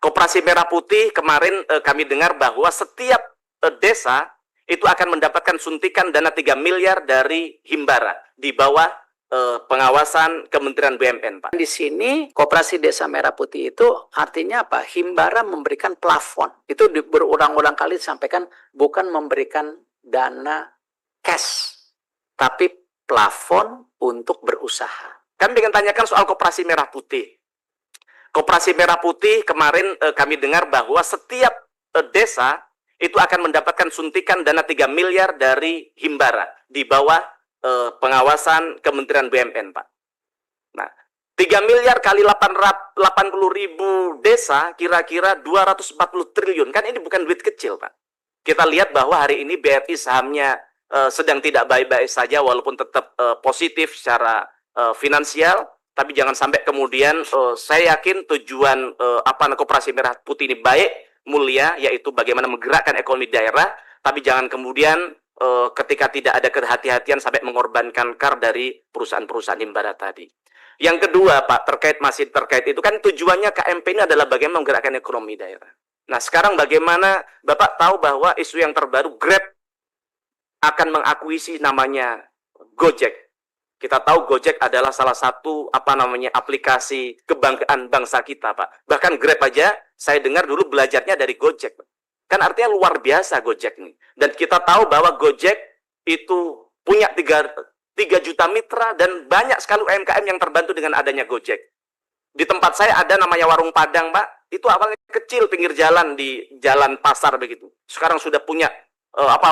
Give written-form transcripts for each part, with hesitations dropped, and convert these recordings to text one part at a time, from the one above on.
Koperasi Merah Putih kemarin kami dengar bahwa setiap desa itu akan mendapatkan suntikan dana 3 miliar dari Himbara di bawah pengawasan Kementerian BUMN, Pak. Di sini Koperasi Desa Merah Putih itu artinya apa? Himbara memberikan plafon. Itu berulang-ulang kali disampaikan, bukan memberikan dana cash, tapi plafon untuk berusaha. Kami ingin tanyakan soal Koperasi Merah Putih. Koperasi Merah Putih kemarin kami dengar bahwa setiap desa itu akan mendapatkan suntikan dana 3 miliar dari Himbara di bawah pengawasan Kementerian BUMN, Pak. Nah, 3 miliar kali 80.000 desa kira-kira 240 triliun. Kan ini bukan duit kecil, Pak. Kita lihat bahwa hari ini BRI sahamnya sedang tidak baik-baik saja walaupun tetap positif secara finansial. Tapi jangan sampai kemudian saya yakin tujuan Koperasi Merah Putih ini baik, mulia, yaitu bagaimana menggerakkan ekonomi daerah. Tapi jangan kemudian ketika tidak ada kehati-hatian sampai mengorbankan KAR dari perusahaan-perusahaan Himbara tadi. Yang kedua, Pak, masih terkait itu kan tujuannya KMP ini adalah bagaimana menggerakkan ekonomi daerah. Nah, sekarang bagaimana Bapak tahu bahwa isu yang terbaru Grab akan mengakuisisi namanya Gojek. Kita tahu Gojek adalah salah satu aplikasi kebanggaan bangsa kita, Pak. Bahkan Grab aja saya dengar dulu belajarnya dari Gojek, Pak. Kan artinya luar biasa Gojek nih. Dan kita tahu bahwa Gojek itu punya 3 juta mitra dan banyak sekali UMKM yang terbantu dengan adanya Gojek. Di tempat saya ada namanya Warung Padang, Pak. Itu awalnya kecil pinggir jalan di jalan pasar begitu. Sekarang sudah punya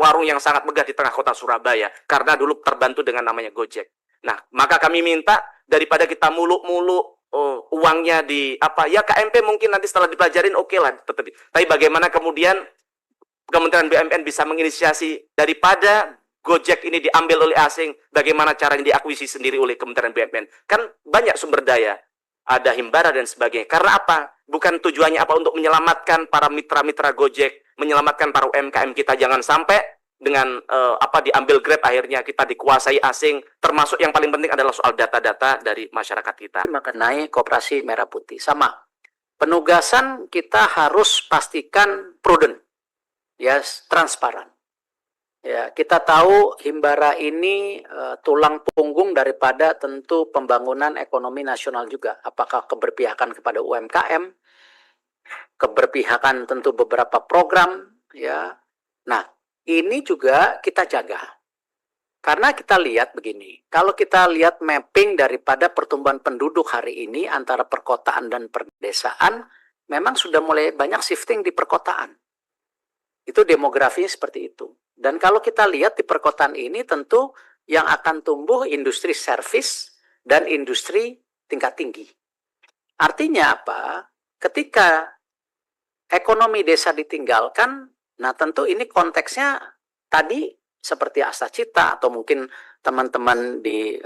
warung yang sangat megah di tengah kota Surabaya karena dulu terbantu dengan namanya Gojek. Nah, maka kami minta daripada kita muluk-muluk uangnya di KMP mungkin nanti setelah dipelajarin oke lah tetap. Tapi bagaimana kemudian Kementerian BUMN bisa menginisiasi daripada Gojek ini diambil oleh asing, bagaimana caranya diakuisisi sendiri oleh Kementerian BUMN? Kan banyak sumber daya, ada Himbara dan sebagainya. Karena apa? Bukan tujuannya untuk menyelamatkan para mitra-mitra Gojek, menyelamatkan para UMKM kita, jangan sampai dengan diambil Grab akhirnya kita dikuasai asing, termasuk yang paling penting adalah soal data-data dari masyarakat kita. Mengenai Koperasi Merah Putih sama penugasan kita harus pastikan prudent, ya, transparan. Ya, kita tahu Himbara ini tulang punggung daripada tentu pembangunan ekonomi nasional juga. Apakah keberpihakan kepada UMKM, keberpihakan tentu beberapa program, ya. Nah, ini juga kita jaga. Karena kita lihat begini, kalau kita lihat mapping daripada pertumbuhan penduduk hari ini antara perkotaan dan perdesaan, memang sudah mulai banyak shifting di perkotaan. Itu demografinya seperti itu. Dan kalau kita lihat di perkotaan ini tentu yang akan tumbuh industri service dan industri tingkat tinggi. Artinya apa? Ketika ekonomi desa ditinggalkan, nah tentu ini konteksnya tadi seperti Astacita atau mungkin teman-teman di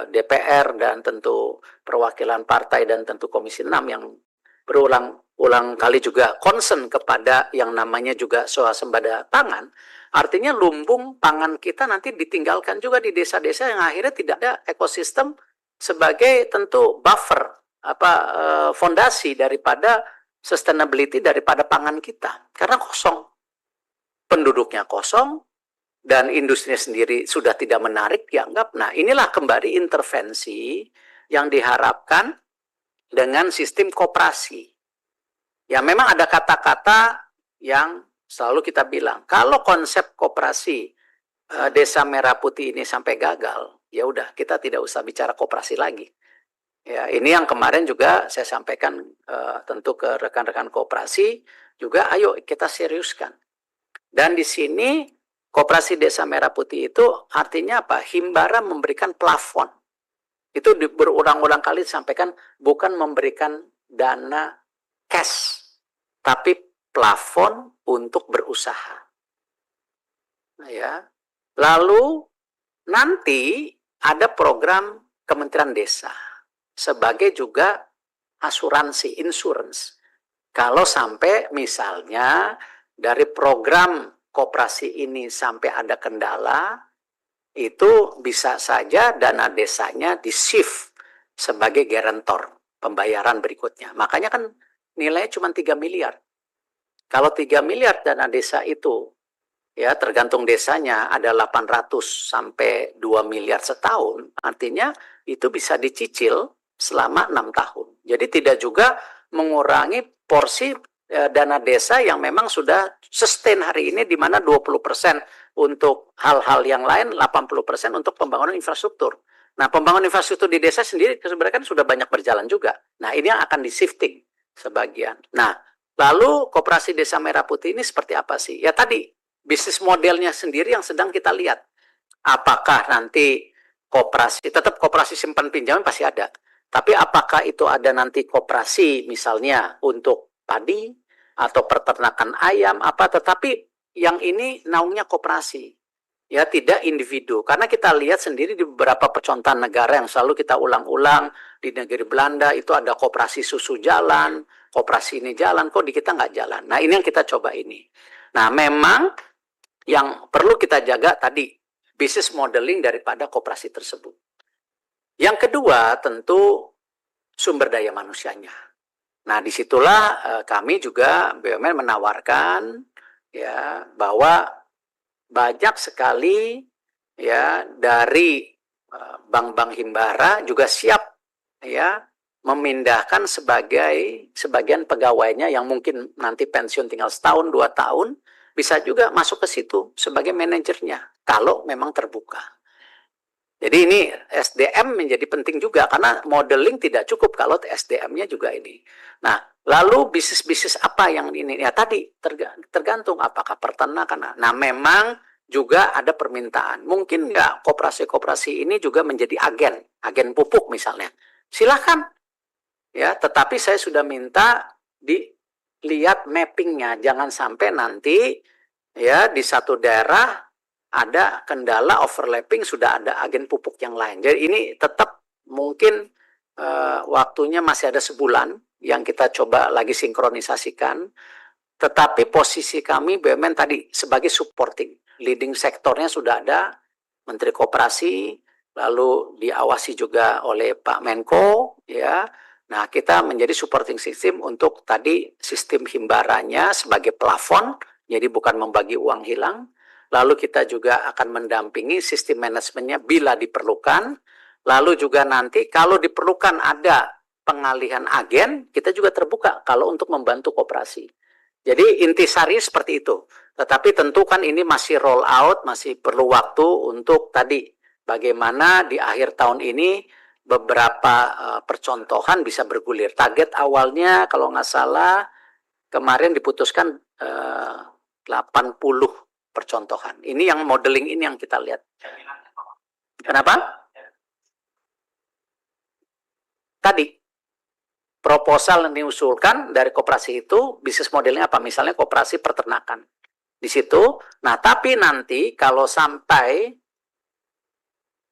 DPR dan tentu perwakilan partai dan tentu Komisi 6 yang berulang kali juga concern kepada yang namanya juga swasembada pangan. Artinya lumbung pangan kita nanti ditinggalkan juga di desa-desa yang akhirnya tidak ada ekosistem sebagai tentu buffer fondasi daripada sustainability daripada pangan kita. Karena kosong. Penduduknya kosong dan industrinya sendiri sudah tidak menarik dianggap. Nah, inilah kembali intervensi yang diharapkan dengan sistem koperasi. Ya, memang ada kata-kata yang selalu kita bilang, kalau konsep koperasi Desa Merah Putih ini sampai gagal, ya udah kita tidak usah bicara koperasi lagi. Ya, ini yang kemarin juga saya sampaikan tentu ke rekan-rekan koperasi juga, ayo kita seriuskan. Dan di sini Koperasi Desa Merah Putih itu artinya apa? Himbara memberikan plafon. Itu berulang-ulang kali disampaikan, bukan memberikan dana cash, tapi plafon untuk berusaha. Nah, ya. Lalu nanti ada program Kementerian Desa sebagai juga asuransi, insurance. Kalau sampai misalnya dari program koperasi ini sampai ada kendala, itu bisa saja dana desanya di-shift sebagai guarantor pembayaran berikutnya. Makanya kan nilainya cuma 3 miliar. Kalau 3 miliar dana desa itu, ya tergantung desanya ada 800 sampai 2 miliar setahun, artinya itu bisa dicicil selama 6 tahun. Jadi tidak juga mengurangi porsi dana desa yang memang sudah sustain hari ini, di mana 20% untuk hal-hal yang lain, 80% untuk pembangunan infrastruktur. Nah, pembangunan infrastruktur di desa sendiri sebenarnya kan sudah banyak berjalan juga. Nah, ini yang akan di-shifting sebagian. Nah, lalu Koperasi Desa Merah Putih ini seperti apa sih? Ya tadi, bisnis modelnya sendiri yang sedang kita lihat. Apakah nanti tetap koperasi simpan pinjaman pasti ada. Tapi apakah itu ada nanti koperasi misalnya untuk padi atau peternakan ayam tetapi yang ini naungnya koperasi. Ya tidak individu. Karena kita lihat sendiri di beberapa percontohan negara yang selalu kita ulang-ulang, di negeri Belanda itu ada koperasi susu jalan, koperasi ini jalan, kok di kita nggak jalan. Nah, ini yang kita coba ini. Nah, memang yang perlu kita jaga tadi bisnis modeling daripada koperasi tersebut. Yang kedua tentu sumber daya manusianya. Nah, disitulah kami juga BUMN menawarkan ya bahwa banyak sekali ya dari bank-bank himbara juga siap ya memindahkan sebagian pegawainya yang mungkin nanti pensiun tinggal setahun 2 tahun, bisa juga masuk ke situ sebagai manajernya kalau memang terbuka. Jadi ini SDM menjadi penting juga karena modeling tidak cukup kalau SDM-nya juga ini. Nah, lalu bisnis-bisnis apa yang ini? Ya tadi tergantung apakah peternakan. Nah, memang juga ada permintaan. Mungkin nggak koperasi-koperasi ini juga menjadi agen pupuk misalnya. Silahkan. Ya, tetapi saya sudah minta dilihat mappingnya. Jangan sampai nanti ya di satu daerah ada kendala overlapping, sudah ada agen pupuk yang lain. Jadi ini tetap mungkin waktunya masih ada sebulan yang kita coba lagi sinkronisasikan. Tetapi posisi kami BUMN tadi sebagai supporting. Leading sektornya sudah ada, Menteri Koperasi, lalu diawasi juga oleh Pak Menko. Ya. Nah, kita menjadi supporting system untuk tadi sistem himbaranya sebagai plafon, jadi bukan membagi uang hilang. Lalu kita juga akan mendampingi sistem manajemennya bila diperlukan. Lalu juga nanti kalau diperlukan ada pengalihan agen, kita juga terbuka kalau untuk membantu koperasi. Jadi intisari seperti itu. Tetapi tentu kan ini masih roll out, masih perlu waktu untuk tadi bagaimana di akhir tahun ini beberapa percontohan bisa bergulir. Target awalnya kalau nggak salah kemarin diputuskan 80 percontohan. Ini yang modeling ini yang kita lihat. Kenapa? Tadi proposal yang diusulkan dari koperasi itu bisnis modelnya apa? Misalnya koperasi peternakan. Di situ. Nah, tapi nanti kalau sampai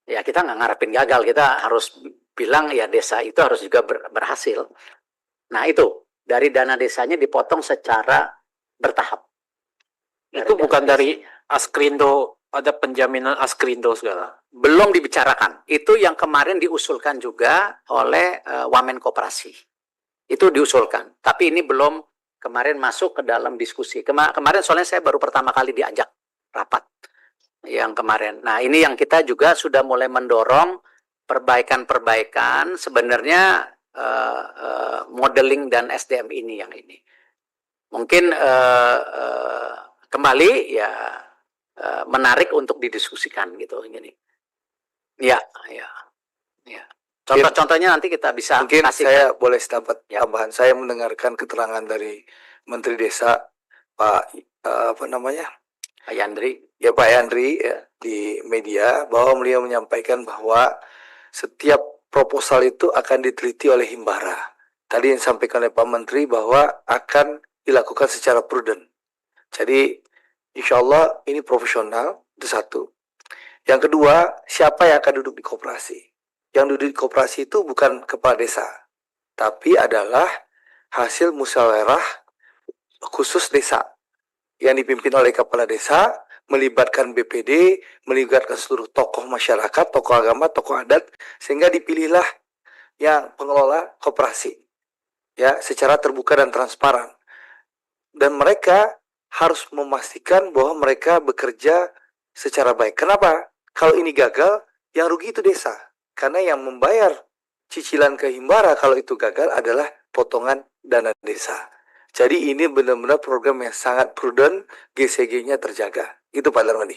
ya kita nggak ngarepin gagal, kita harus bilang ya desa itu harus juga berhasil. Nah, itu dari dana desanya dipotong secara bertahap. Itu bukan dari Askrindo, ada penjaminan Askrindo segala. Belum dibicarakan. Itu yang kemarin diusulkan juga oleh Wamen Koperasi. Itu diusulkan. Tapi ini belum kemarin masuk ke dalam diskusi. Kemarin soalnya saya baru pertama kali diajak rapat yang kemarin. Nah, ini yang kita juga sudah mulai mendorong perbaikan-perbaikan sebenarnya modeling dan SDM ini yang ini. Mungkin kembali ya menarik untuk didiskusikan gitu ini. Ya. Contoh-contohnya nanti kita bisa mungkin kasih. Saya boleh dapat ya. tambahan. Saya mendengarkan keterangan dari Menteri Desa Pak Pak Yandri. Ya Pak Yandri ya, di media bahwa beliau menyampaikan bahwa setiap proposal itu akan diteliti oleh Himbara. Tadi yang disampaikan oleh Pak Menteri bahwa akan dilakukan secara prudent. Jadi insya Allah ini profesional, itu satu. Yang kedua, siapa yang akan duduk di koperasi? Yang duduk di koperasi itu bukan kepala desa, tapi adalah hasil musyawarah khusus desa yang dipimpin oleh kepala desa, melibatkan BPD, melibatkan seluruh tokoh masyarakat, tokoh agama, tokoh adat, sehingga dipilihlah yang pengelola koperasi. ya secara terbuka dan transparan. Dan mereka harus memastikan bahwa mereka bekerja secara baik. Kenapa? Kalau ini gagal, yang rugi itu desa. Karena yang membayar cicilan ke Himbara kalau itu gagal adalah potongan dana desa. Jadi ini benar-benar program yang sangat prudent, GCG-nya terjaga. Itu Pak Darmadi.